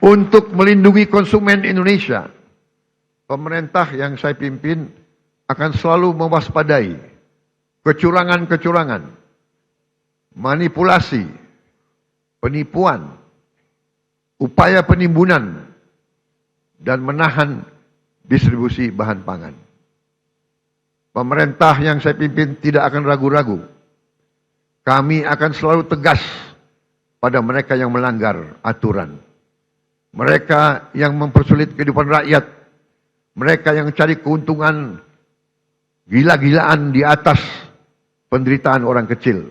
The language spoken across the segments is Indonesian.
Untuk melindungi konsumen Indonesia, pemerintah yang saya pimpin akan selalu mewaspadai kecurangan-kecurangan, manipulasi, penipuan, upaya penimbunan, dan menahan distribusi bahan pangan. Pemerintah yang saya pimpin tidak akan ragu-ragu. Kami akan selalu tegas pada mereka yang melanggar aturan. Mereka yang mempersulit kehidupan rakyat, mereka yang cari keuntungan gila-gilaan di atas penderitaan orang kecil.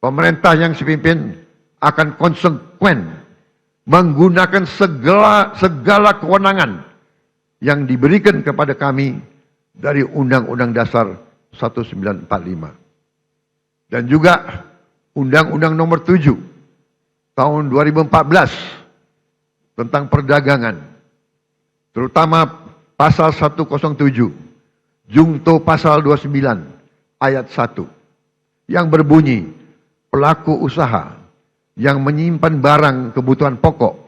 Pemerintah yang saya pimpin akan konsekuen menggunakan segala kewenangan yang diberikan kepada kami dari Undang-Undang Dasar 1945. Dan juga Undang-Undang Nomor 7 tahun 2014 tentang perdagangan, terutama pasal 107, Jungto pasal 29 ayat 1 yang berbunyi pelaku usaha yang menyimpan barang kebutuhan pokok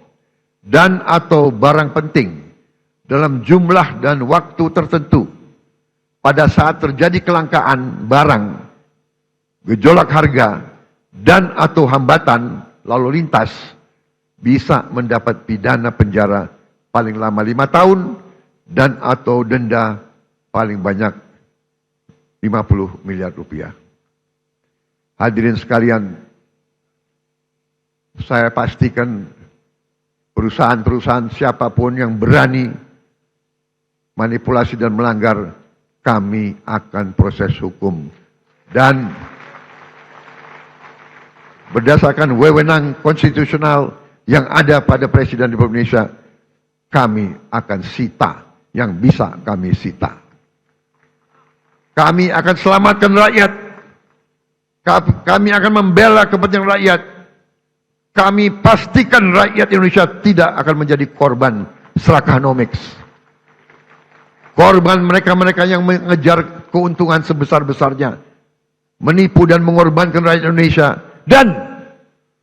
dan atau barang penting dalam jumlah dan waktu tertentu pada saat terjadi kelangkaan barang, gejolak harga dan atau hambatan lalu lintas bisa mendapat pidana penjara paling lama 5 tahun dan atau denda paling banyak 50 miliar rupiah. Hadirin sekalian, saya pastikan perusahaan-perusahaan siapapun yang berani manipulasi dan melanggar, kami akan proses hukum. Dan berdasarkan wewenang konstitusional yang ada pada Presiden Republik Indonesia, kami akan sita yang bisa kami sita. Kami akan selamatkan rakyat. Kami akan membela kepentingan rakyat. Kami pastikan rakyat Indonesia tidak akan menjadi korban serakanomics. Korban mereka-mereka yang mengejar keuntungan sebesar-besarnya, menipu dan mengorbankan rakyat Indonesia, dan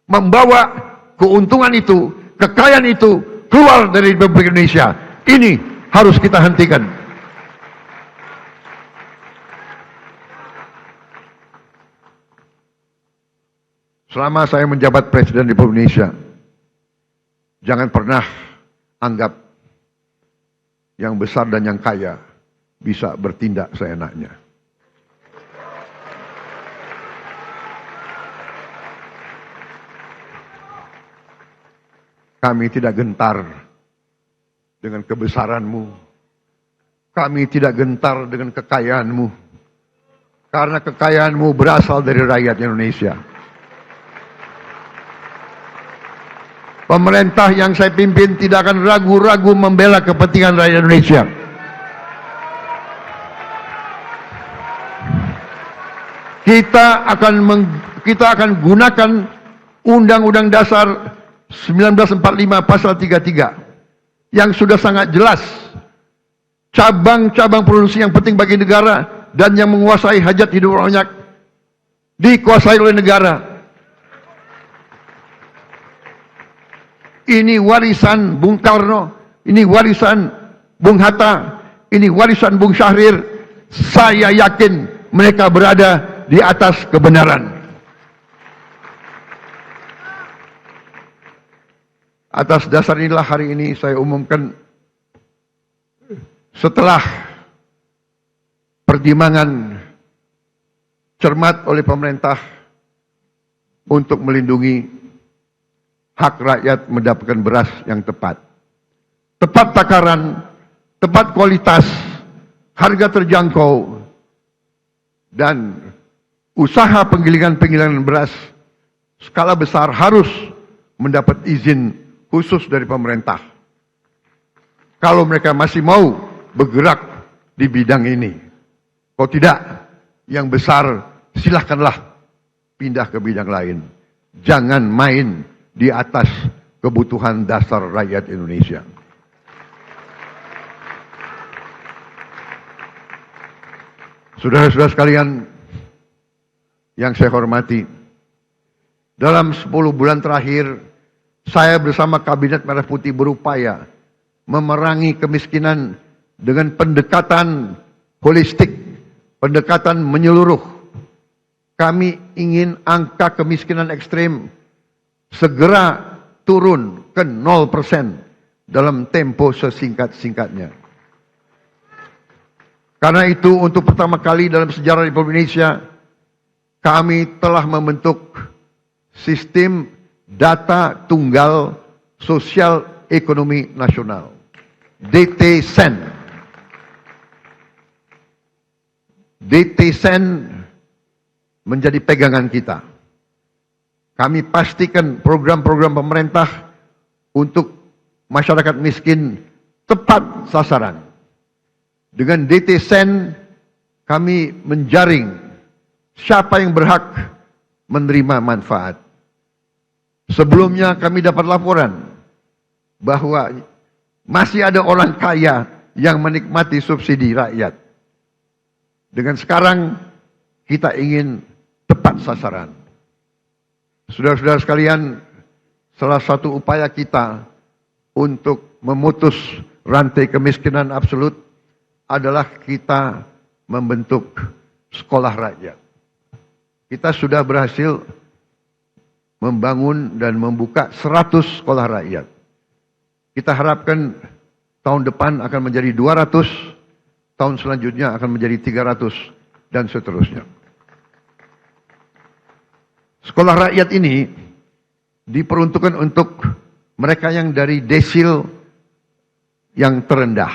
membawa keuntungan itu, kekayaan itu keluar dari Republik Indonesia. Ini harus kita hentikan. Selama saya menjabat Presiden Republik Indonesia, jangan pernah anggap yang besar dan yang kaya bisa bertindak seenaknya. Kami tidak gentar dengan kebesaranmu. Kami tidak gentar dengan kekayaanmu. Karena kekayaanmu berasal dari rakyat Indonesia. Pemerintah yang saya pimpin tidak akan ragu-ragu membela kepentingan rakyat Indonesia. Kita akan gunakan Undang-Undang Dasar 1945 pasal 33 yang sudah sangat jelas cabang-cabang produksi yang penting bagi negara dan yang menguasai hajat hidup orang banyak dikuasai oleh negara. Ini warisan Bung Karno, ini warisan Bung Hatta, ini warisan Bung Syahrir. Saya yakin mereka berada di atas kebenaran. Atas dasar inilah hari ini saya umumkan, setelah pertimbangan cermat oleh pemerintah untuk melindungi hak rakyat mendapatkan beras yang tepat. Tepat takaran, tepat kualitas, harga terjangkau, dan usaha penggilingan beras skala besar harus mendapat izin khusus dari pemerintah. Kalau mereka masih mau bergerak di bidang ini. Kalau tidak, yang besar silahkanlah pindah ke bidang lain. Jangan main di atas kebutuhan dasar rakyat Indonesia. Saudara-saudara sekalian yang saya hormati, dalam 10 bulan terakhir Saya bersama Kabinet Merah Putih berupaya memerangi kemiskinan dengan pendekatan holistik, pendekatan menyeluruh. Kami ingin angka kemiskinan ekstrim segera turun ke 0% dalam tempo sesingkat-singkatnya. Karena itu untuk pertama kali dalam sejarah Republik Indonesia, kami telah membentuk sistem data tunggal sosial ekonomi nasional, DTSEN. DTSEN menjadi pegangan kita. Kami pastikan program-program pemerintah untuk masyarakat miskin tepat sasaran. Dengan DTSEN kami menjaring siapa yang berhak menerima manfaat. Sebelumnya kami dapat laporan bahwa masih ada orang kaya yang menikmati subsidi rakyat. Dengan sekarang kita ingin tepat sasaran. Saudara-saudara sekalian, salah satu upaya kita untuk memutus rantai kemiskinan absolut adalah kita membentuk sekolah rakyat. Kita sudah berhasil membangun dan membuka 100 sekolah rakyat. Kita harapkan tahun depan akan menjadi 200, tahun selanjutnya akan menjadi 300, dan seterusnya. Sekolah rakyat ini diperuntukkan untuk mereka yang dari desil yang terendah.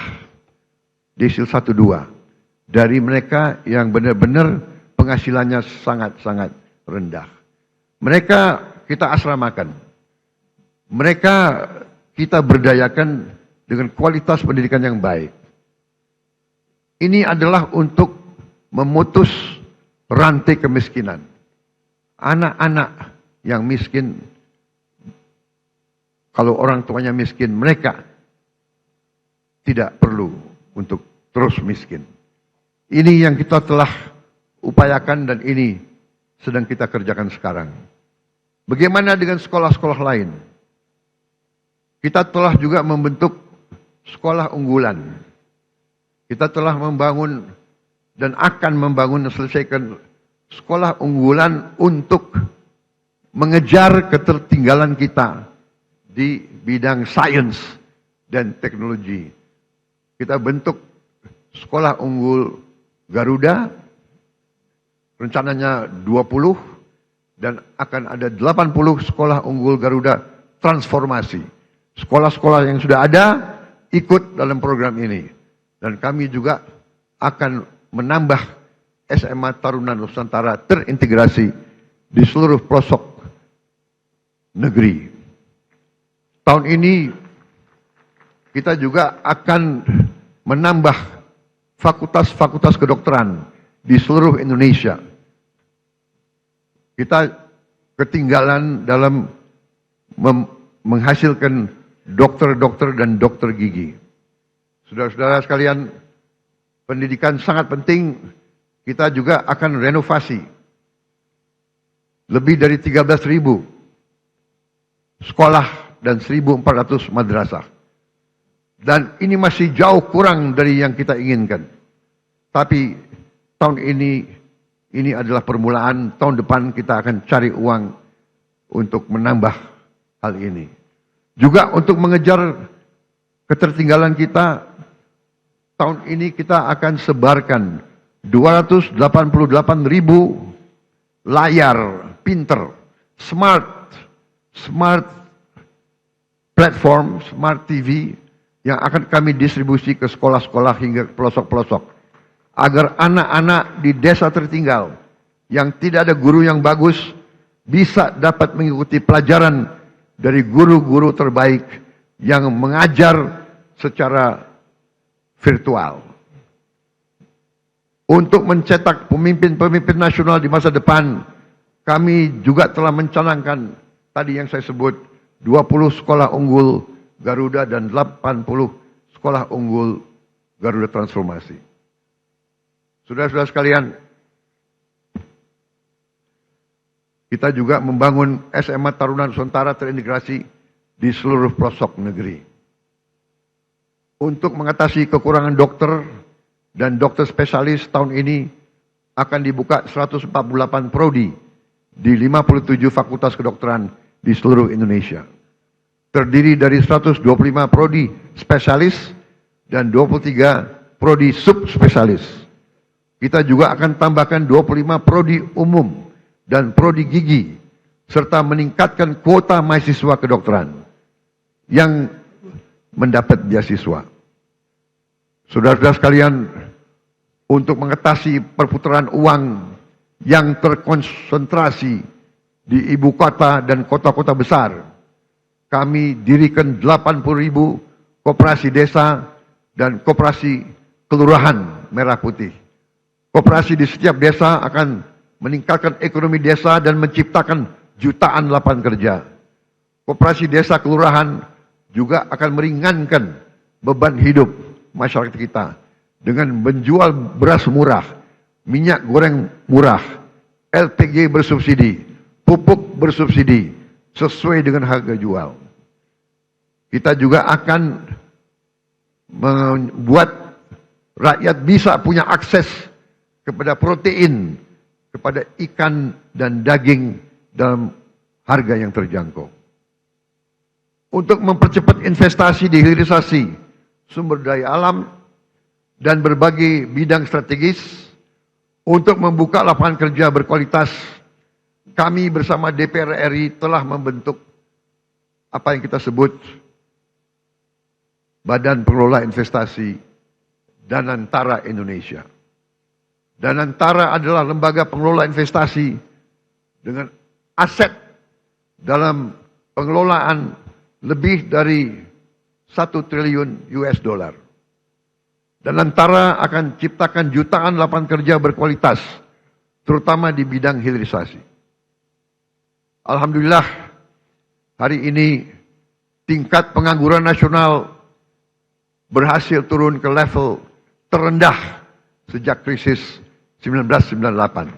Desil 1, 2. Dari mereka yang benar-benar penghasilannya sangat-sangat rendah. Mereka kita asramakan. Mereka kita berdayakan dengan kualitas pendidikan yang baik. Ini adalah untuk memutus rantai kemiskinan. Anak-anak yang miskin, kalau orang tuanya miskin, mereka tidak perlu untuk terus miskin. Ini yang kita telah upayakan dan ini sedang kita kerjakan sekarang. Bagaimana dengan sekolah-sekolah lain? Kita telah juga membentuk sekolah unggulan. Kita telah membangun dan akan membangun dan selesaikan sekolah unggulan untuk mengejar ketertinggalan kita di bidang sains dan teknologi. Kita bentuk sekolah unggul Garuda, rencananya 20, dan akan ada 80 sekolah unggul Garuda transformasi. Sekolah-sekolah yang sudah ada ikut dalam program ini. Dan kami juga akan menambah SMA Taruna Nusantara terintegrasi di seluruh pelosok negeri. Tahun ini kita juga akan menambah fakultas-fakultas kedokteran di seluruh Indonesia. Kita ketinggalan dalam menghasilkan dokter-dokter dan dokter gigi. Saudara-saudara sekalian, pendidikan sangat penting. Kita juga akan renovasi lebih dari 13.000 sekolah dan 1.400 madrasah. Dan ini masih jauh kurang dari yang kita inginkan. Tapi tahun ini adalah permulaan. Tahun depan kita akan cari uang untuk menambah hal ini. Juga untuk mengejar ketertinggalan kita, tahun ini kita akan sebarkan 288.000 layar pinter, smart platform, smart TV yang akan kami distribusi ke sekolah-sekolah hingga pelosok-pelosok. Agar anak-anak di desa tertinggal yang tidak ada guru yang bagus bisa dapat mengikuti pelajaran dari guru-guru terbaik yang mengajar secara virtual. Untuk mencetak pemimpin-pemimpin nasional di masa depan, kami juga telah mencanangkan tadi yang saya sebut 20 sekolah unggul Garuda dan 80 sekolah unggul Garuda Transformasi. Saudara-saudara sekalian, kita juga membangun SMA Taruna Nusantara terintegrasi di seluruh pelosok negeri. Untuk mengatasi kekurangan dokter dan dokter spesialis tahun ini akan dibuka 148 prodi di 57 fakultas kedokteran di seluruh Indonesia. Terdiri dari 125 prodi spesialis dan 23 prodi subspesialis. Kita juga akan tambahkan 25 prodi umum dan prodi gigi, serta meningkatkan kuota mahasiswa kedokteran yang mendapat beasiswa. Saudara-saudara sekalian, untuk mengatasi perputaran uang yang terkonsentrasi di ibu kota dan kota-kota besar, kami dirikan 80.000 koperasi desa dan koperasi kelurahan merah putih. Koperasi di setiap desa akan meningkatkan ekonomi desa dan menciptakan jutaan lapangan kerja. Koperasi desa kelurahan juga akan meringankan beban hidup masyarakat kita dengan menjual beras murah, minyak goreng murah, LPG bersubsidi, pupuk bersubsidi sesuai dengan harga jual. Kita juga akan membuat rakyat bisa punya akses kepada protein, kepada ikan dan daging dalam harga yang terjangkau. Untuk mempercepat investasi di hilirisasi sumber daya alam dan berbagai bidang strategis, untuk membuka lapangan kerja berkualitas, kami bersama DPR RI telah membentuk apa yang kita sebut Badan Pengelola Investasi Danantara Indonesia. Danantara adalah lembaga pengelola investasi dengan aset dalam pengelolaan lebih dari 1 triliun US dollar. Danantara akan ciptakan jutaan lapangan kerja berkualitas, terutama di bidang hilirisasi. Alhamdulillah, hari ini tingkat pengangguran nasional berhasil turun ke level terendah sejak krisis 1998.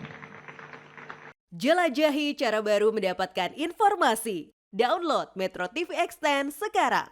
Jelajahi cara baru mendapatkan informasi. Download Metro TV Extend sekarang.